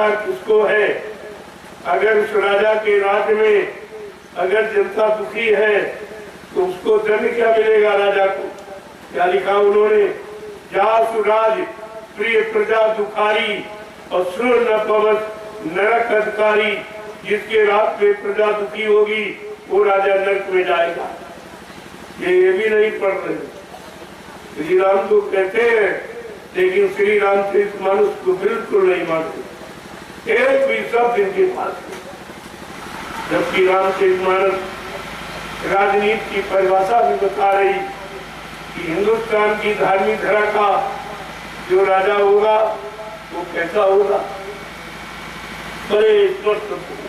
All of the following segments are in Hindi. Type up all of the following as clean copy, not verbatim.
अधिकार किसको है? अगर उस राजा के राज्य में अगर जनता दुखी है तो उसको दंड क्या मिलेगा? राजा को क्या लिखा उन्होंने? जासु राज प्रिय प्रजा दुखारी और सुर न पवस नरक अधिकारी। जिसके रात में प्रजा दुखी होगी वो राजा नरक में जाएगा। ये भी नहीं पढ़ रहे। श्री राम तो कहते हैं लेकिन श्री रामचरित मानस को बिल्कुल नहीं मानते, एक भी शब्द इनके पास नहीं। जबकि रामचरित मानस राजनीति की परिभाषा भी बता रही कि हिंदुस्तान की धार्मिक धरा का जो राजा होगा वो कैसा होगा, बड़े स्पष्ट होगा।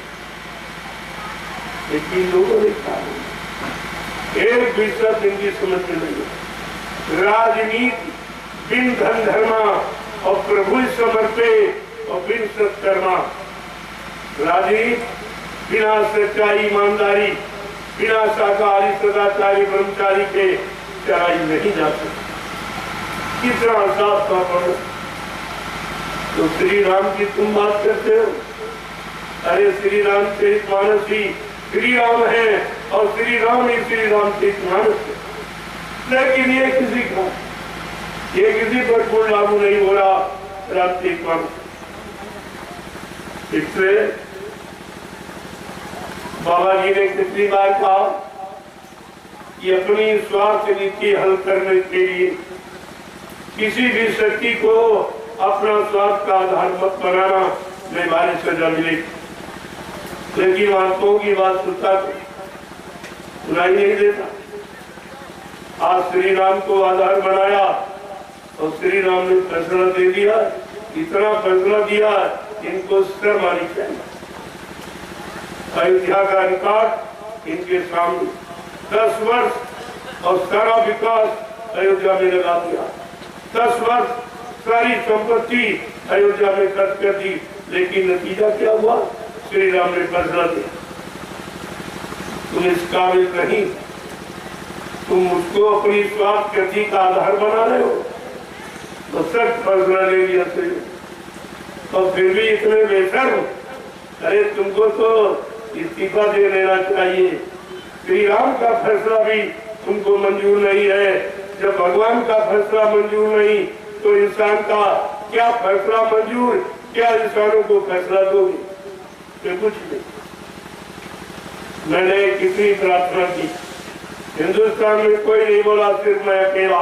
लेकिन लोगों ने कहा एक भी शब्द इनकी समझ में नहीं। राजनीति बिन धन धर्मा और प्रभु समर्पे और बिन सत्कर्मा। राजनीति बिना सच्चाई ईमानदारी, बिना शाकाहारी सदाचारी ब्रह्मचारी के चलाई नहीं जा सकती। कितना साफ था पढ़ो। तो श्री राम की तुम बात करते हो? अरे श्री राम चरित मानस ही श्री राम है और श्री राम ही श्री राम चरित मानस है। लेकिन ये किसी पर कोई लागू नहीं हो रहा रामचरित मानस। इसलिए बाबा जी ने कितनी बार कहा कि अपनी स्वार्थ नीति हल करने के लिए किसी भी शक्ति को अपना स्वार्थ का आधार मत बनाना, नहीं भारी सजा मिलेगी। लेकिन आत्माओं की बात सुनाई नहीं देता। आज श्री राम को आधार बनाया और श्री राम ने फैसला दे दिया, इतना फैसला दिया इनको शर्म आनी चाहिए। अयोध्या का रिकॉर्ड इनके सामने 10 वर्ष और सारा विकास अयोध्या में लगा दिया। 10 वर्ष सारी संपत्ति अयोध्या में खर्च कर दी, लेकिन नतीजा क्या हुआ? श्री राम ने फैसला दिया तुम इस काबिल नहीं, तुम उसको अपनी स्वार्थ गति का आधार बना रहे हो। तो सख्त फैसला ले लिया और फिर भी इतने बेशर्म। अरे तुमको तो इस्तीफा दे देना चाहिए। श्री राम का फैसला भी तुमको मंजूर नहीं है। जब भगवान का फैसला मंजूर नहीं तो इंसान का क्या फैसला मंजूर? क्या इंसानों को फैसला दोगे? कुछ नहीं। मैंने कितनी प्रार्थना की, हिंदुस्तान में कोई नहीं बोला, सिर्फ मैं अकेला।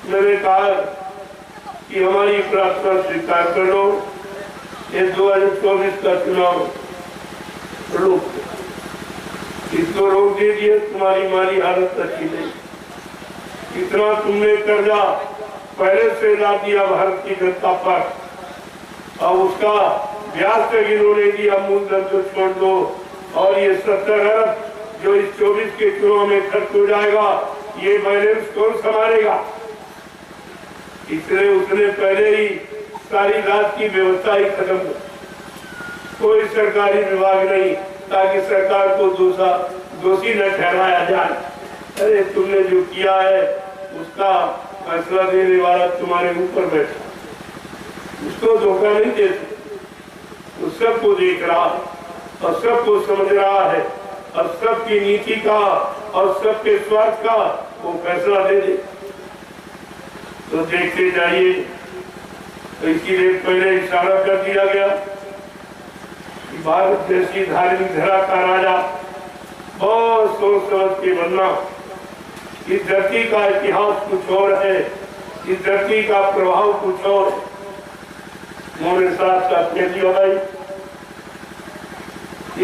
मैंने कहा कि हमारी प्रार्थना स्वीकार कर लो, ये 2024 का चुनाव रोक, इसको रोक दीजिए। तुम्हारी माली हालत अच्छी नहीं, इतना तुमने कर्जा पहले से ला दिया भारत की जनता पर, और उसका ब्याज तक इन्होंने दिया, मूलधन को छोड़ दो। और ये 70 अरब जो इस 24 के चुनाव में खर्च हो जाएगा, ये बैलेंस कौन संभालेगा? इसलिए उसने पहले ही सारी रात की व्यवस्था ही खत्म कर, कोई सरकारी विभाग नहीं, ताकि सरकार को दोषी न ठहराया जाए। अरे तुमने जो किया है उसका फैसला देने वाला तुम्हारे ऊपर बैठा, उसको धोखा नहीं दे सकते। वो सबको देख रहा और सबको समझ रहा है और सबकी नीति का और सबके स्वार्थ का वो फैसला दे दे। तो देखते जाइए। तो इसीलिए पहले इशारा कर दिया गया कि भारत जैसी धार्मिक धरा का राजा बहुत सोच समझ के बनना। इस धरती का इतिहास कुछ और है, इस धरती का प्रभाव कुछ और है। उन्होंने साथ साथ कह दिया भाई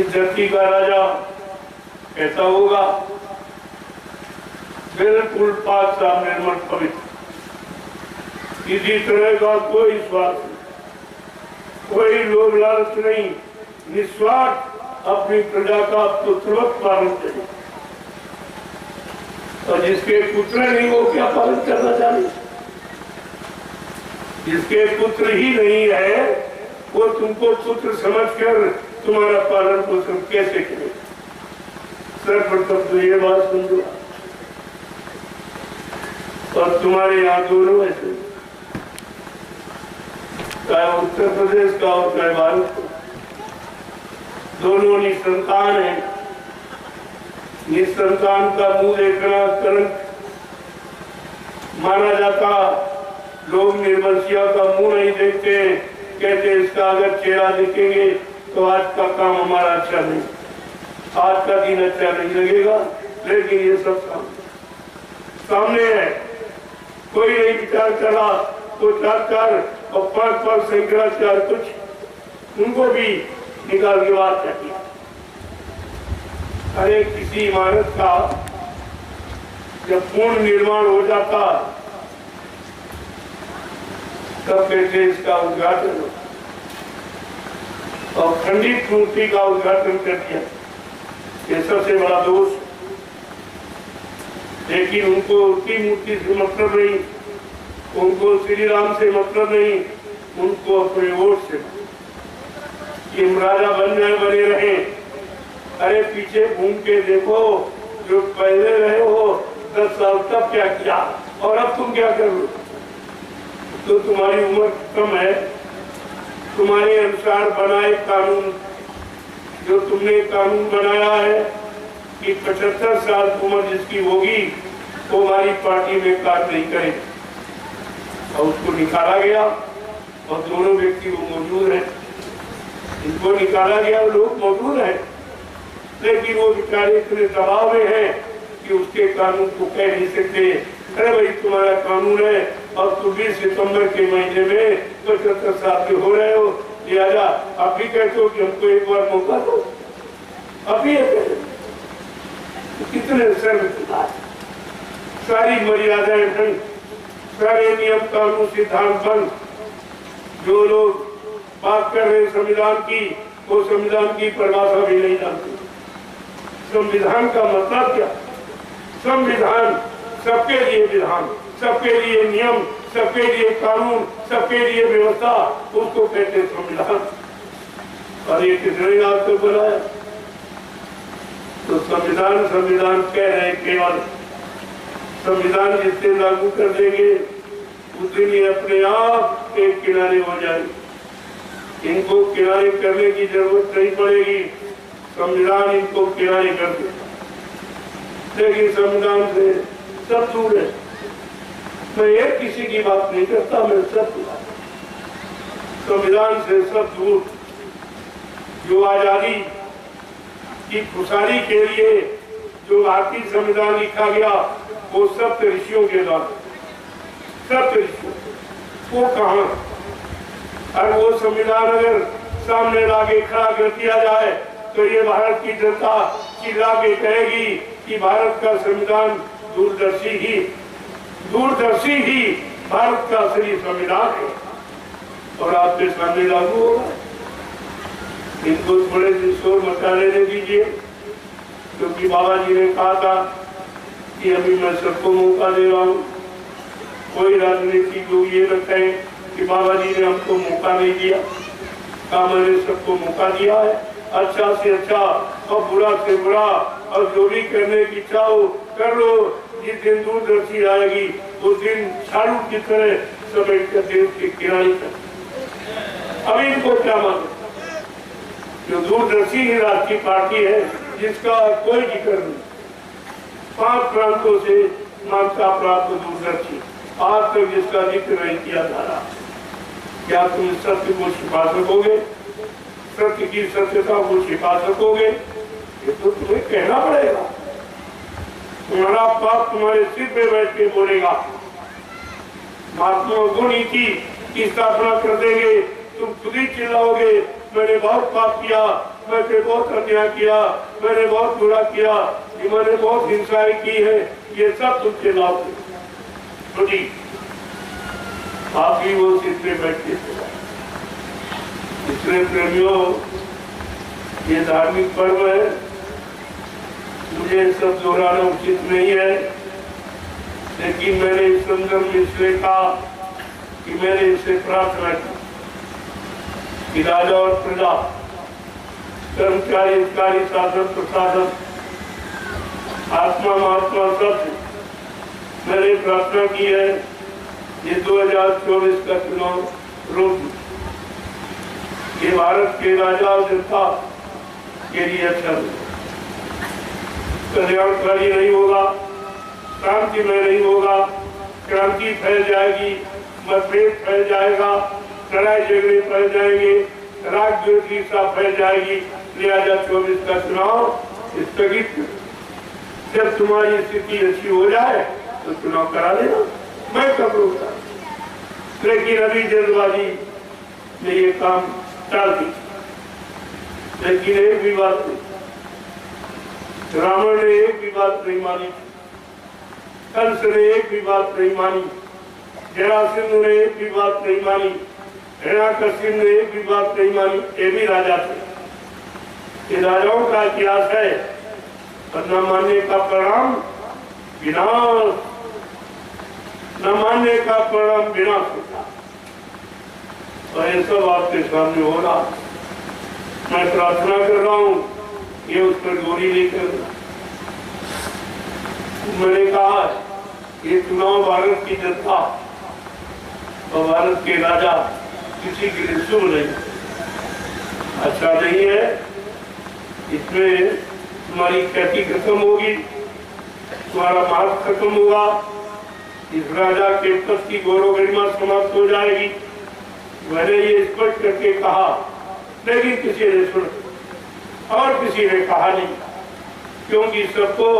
इस धरती का राजा कैसा होगा? बिल्कुल पाक साफ निर्मल पवित्र, किसी तरह का कोई स्वार्थ नहीं, कोई लोभ लालच नहीं, निस्वार्थ अपनी प्रजा का तो तुरंत पालन करें। और जिसके पुत्र नहीं वो क्या पालन करना चाहिए? जिसके पुत्र ही नहीं है वो तुमको पुत्र समझकर तुम्हारा पालन पोषण कैसे करे? सर्वप्रथम तो ये बात समझो। और तुम्हारे यहाँ दोनों ऐसे चाहे उत्तर प्रदेश का हो चाहे भारत का, दोनों निसंतान है। निसंतान का मुंह देखना कलंक माना जाता। लोग निर्वंशिया का मुंह नहीं देखते, कहते इसका अगर चेहरा देखेंगे तो आज का काम हमारा अच्छा नहीं, आज का दिन अच्छा नहीं लगेगा। लेकिन ये सब सामने है, कोई नहीं विचार करा तो 4 और 5 शंकराचार्य कुछ उनको भी निकाल के बात करती। अरे किसी इमारत का जब पूर्ण निर्माण हो जाता तब कहते इसका उद्घाटन हो, और खंडित मूर्ति का उद्घाटन कर दिया, ये सबसे बड़ा दोष। लेकिन उनको उसकी मूर्ति से मतलब नहीं, उनको श्री राम से मतलब नहीं, उनको अपने वोट से कि राजा बन जाए, बने रहे। अरे पीछे घूम के देखो, जो पहले रहे हो 10 साल तक क्या किया और अब तुम क्या कर लो। तो तुम्हारी उम्र कम है, तुम्हारे अनुसार बनाए कानून, जो तुमने कानून बनाया है कि 75 साल उम्र जिसकी होगी वो हमारी पार्टी में कार्य नहीं करे, और उसको निकाला गया। और दोनों व्यक्ति वो मौजूद हैं, इनको निकाला गया, लोग मौजूद हैं, लेकिन वो बेचारे इतने दबाव में हैं कि उसके कानून को कह नहीं सकते। अरे भाई तुम्हारा कानून है और तुम 20 सितंबर के महीने में 75 साल के हो रहे हो, लिहाजा आप भी कहते हो कि हमको एक बार मौका दो। अभी कितने सर्वसुधार, सारी मर्यादाएं भंग, सारे नियम कानून सिद्धांत भंग। जो लोग बात कर रहे संविधान की, वो संविधान की परिभाषा भी नहीं जानते। संविधान का मतलब क्या? संविधान सबके लिए विधान, सबके लिए नियम, सबके लिए कानून, सबके लिए व्यवस्था, उसको कहते संविधान। और ये कितने नाम से बनाया? तो संविधान संविधान कह रहे, केवल संविधान जिससे लागू कर देंगे उस दिन ये अपने आप एक किनारे हो जाएंगे। इनको किनारे करने की जरूरत नहीं पड़ेगी, संविधान इनको किनारे कर दे। लेकिन संविधान से सब दूर है। मैं एक किसी की बात नहीं करता, मैं सब संविधान से सब दूर। जो आजादी की खुशहाली के लिए जो भारतीय संविधान लिखा गया वो सप्त ऋषियों के द्वारा, सप्त ऋषियों, वो कहाँ? और वो संविधान अगर सामने लाके खड़ा कर दिया जाए तो ये भारत की जनता चिल्ला के कहेगी कि भारत का संविधान दूरदर्शी ही भारत का असली संविधान है और आपके सामने लागू होगा। इनको थोड़े से शोर मचा लेने दीजिए, क्योंकि बाबा जी ने कहा था कि अभी मैं सबको मौका दे रहा हूँ। कोई राजनीतिक लोग ये न कहें कि बाबा जी ने हमको मौका नहीं दिया। कहा मैंने सबको मौका दिया है, अच्छा से अच्छा और बुरा से बुरा, और जो भी करने की चाहो कर लो। जिस दिन दूरदर्शी आएगी उस दिन झाड़ू की तरह समेट कर देश के किनारे तक। अभी इनको क्या मालूम? जो दूरदर्शी ही राष्ट्रीय पार्टी है जिसका कोई जिक्र नहीं, 5 प्रांतों से मान्यता प्राप्त दूरदर्शी, आज तक जिसका जिक्र नहीं किया जा रहा। क्या तुम सत्य को छिपा सकोगे? सत्य की सत्यता को छिपा सकोगे? ये तो तुम्हें कहना पड़ेगा। तुम्हारा पाप तुम्हारे सिर पे बैठ के बोलेगा। महात्मा गुणी की स्थापना कर देंगे, तुम खुद ही चिल्लाओगे मैंने बहुत पाप किया, मैंने बहुत अन्याय किया, मैंने बहुत बुरा किया, मैंने बहुत हिंसाएं की है। ये सब तुम चिल्लाओगे। आप भी वो सिर पे बैठ के इसलिए प्रेमियों, ये धार्मिक पर्व है, मुझे सब दोहराना उचित नहीं है, लेकिन मैंने इस संदर्भ में इसलिए कहा कि मैंने इससे प्रार्थना की कि राजा और प्रजा, कर्मचारी, अधिकारी, शासन, प्रशासन, आत्मा महात्मा सब मैंने प्रार्थना की है ये 2024 का चुनाव रोक ये भारत के राजा और जनता के लिए अच्छा कल्याणकारी नहीं होगा, शांतिमय नहीं होगा, क्रांति फैल जाएगी, मतभेद फैल जाएगा, लड़ाई झगड़े फैल जाएंगे, राग विरोधी फैल जाएगी। लिहाजा 24 का चुनाव स्थगित। जब तुम्हारी स्थिति अच्छी हो जाए तो चुनाव करा लेना, मैं कब रोकता। लेकिन अभी जल्दबाजी में ये काम टाल दी। लेकिन एक भी बात नहीं, रावण ने एक भी बात नहीं मानी, कंस ने एक भी बात नहीं मानी, जरासंध ने एक भी बात नहीं मानी, हिरण्यकशिपु ने एक भी बात नहीं मानी। ये भी राजा थे। ये राजाओं का इतिहास है। और न मानने का परिणाम विनाश, न मानने का परिणाम विनाश होता। और ये सब आपके सामने हो रहा। मैं प्रार्थना कर रहा हूँ, ये उस पर गोली लेकर। मैंने कहा ये चुनाव भारत की जनता और भारत के राजा किसी के लिए शुभ नहीं, अच्छा नहीं है। इसमें तुम्हारी ख्याति खत्म होगी, तुम्हारा मार्ग खत्म होगा, इस राजा के पद की गौरव गरिमा समाप्त हो जाएगी। मैंने ये स्पष्ट करके कहा, लेकिन किसी ने सुना और किसी ने कहा नहीं, क्योंकि सबको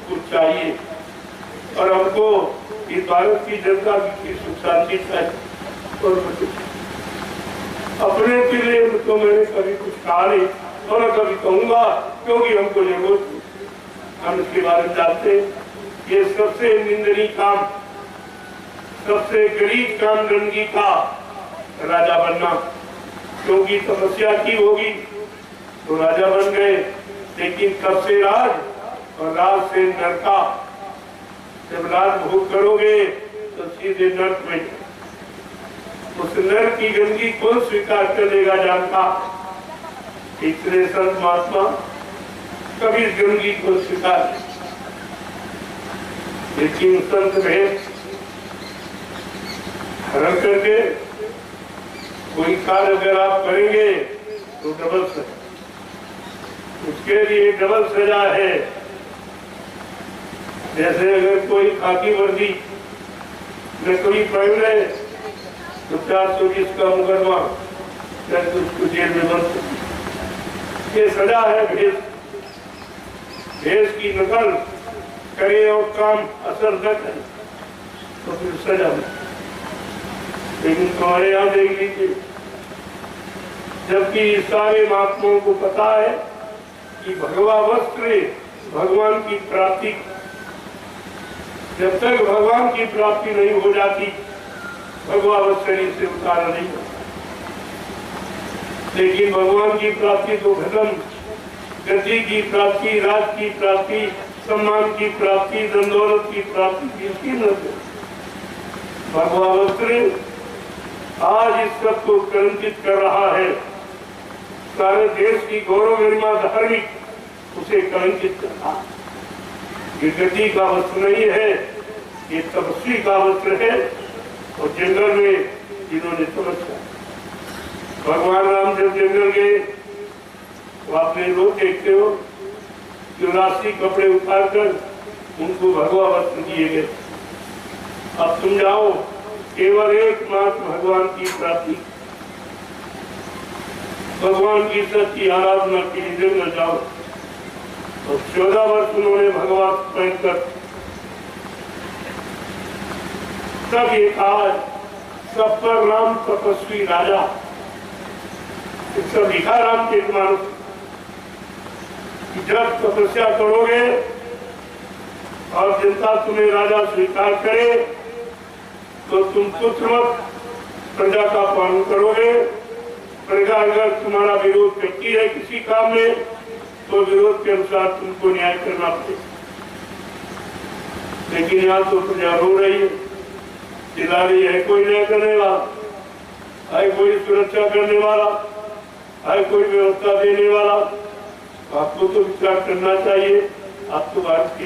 कुछ चाहिए और हमको इस भारत की जनता की सुख शांति चाहिए। और अपने के लिए तो मैंने कभी कुछ कहा नहीं और न कभी कहूंगा, क्योंकि हमको जरूरत, हम इसके बारे में जानते। ये सबसे निंदनीय काम, सबसे गरीब काम जिंदगी का राजा बनना, क्योंकि तपस्या की होगी तो राजा बन गए, लेकिन कब से राज और राज से नरका। जब राज भोग करोगे तो सीधे नरक में। उस नरक की गंदगी कौन स्वीकार करेगा जानता। इतने संत महात्मा कभी इस गंदगी को स्वीकार, लेकिन संत भेद हरण करके कोई कार्य अगर आप करेंगे तो डबल सजा, उसके लिए डबल सजा है। जैसे अगर कोई खाकी वर्दी में कोई पहन रहे तो 420 का मुकदमा, तो उसको जेल में बंद। ये सजा है भेष। भेष की नकल करे और काम असर न करे तो फिर सजा में। लेकिन तुम्हारे यहाँ देख लीजिए, जबकि सारे महात्माओं को पता है कि भगवा वस्त्र भगवान की प्राप्ति, जब तक भगवान की प्राप्ति नहीं हो जाती भगवा वस्त्र शरीर से उतारा नहीं होता। लेकिन भगवान की प्राप्ति तो खत्म, गद्दी की प्राप्ति, राज की प्राप्ति, सम्मान की प्राप्ति, धन दौलत की प्राप्ति किसकी नजर। भगवा वस्त्र आज इस सब को कलंकित कर रहा है। सारे देश की गौरव गरिमा धार्मिक उसे कलंकित कर रहा। ये गद्दी का वस्त्र नहीं है, ये तपस्वी का वस्त्र है। और जंगल में जिन्होंने तपस्या, भगवान राम जब जंगल गए तो आपने लोग देखते हो कि राशि कपड़े उतारकर उनको भगवा वस्त्र दिए गए। अब तुम जाओ, केवल एकमात्र भगवान की प्राप्ति, भगवान की सच्ची आराधना के लिए जंगल जाओ। और 14 वर्ष उन्होंने भगवान पहनकर तब एक आज सब पर राम तपस्वी राजा, सब लिखा राम के मानस। जब तपस्या करोगे और जनता तुम्हें राजा स्वीकार करे तो तुम पुत्रवत प्रजा का पालन करोगे। प्रजा अगर तुम्हारा विरोध करती है किसी काम में तो विरोध के अनुसार तुमको न्याय करना पड़ेगा। लेकिन यहाँ तो प्रजा रो रही है, चिल्ला रही है, कोई न्याय करने वाला है, कोई सुरक्षा करने वाला है, कोई व्यवस्था देने वाला। आपको तो विचार करना चाहिए। आपको भारत की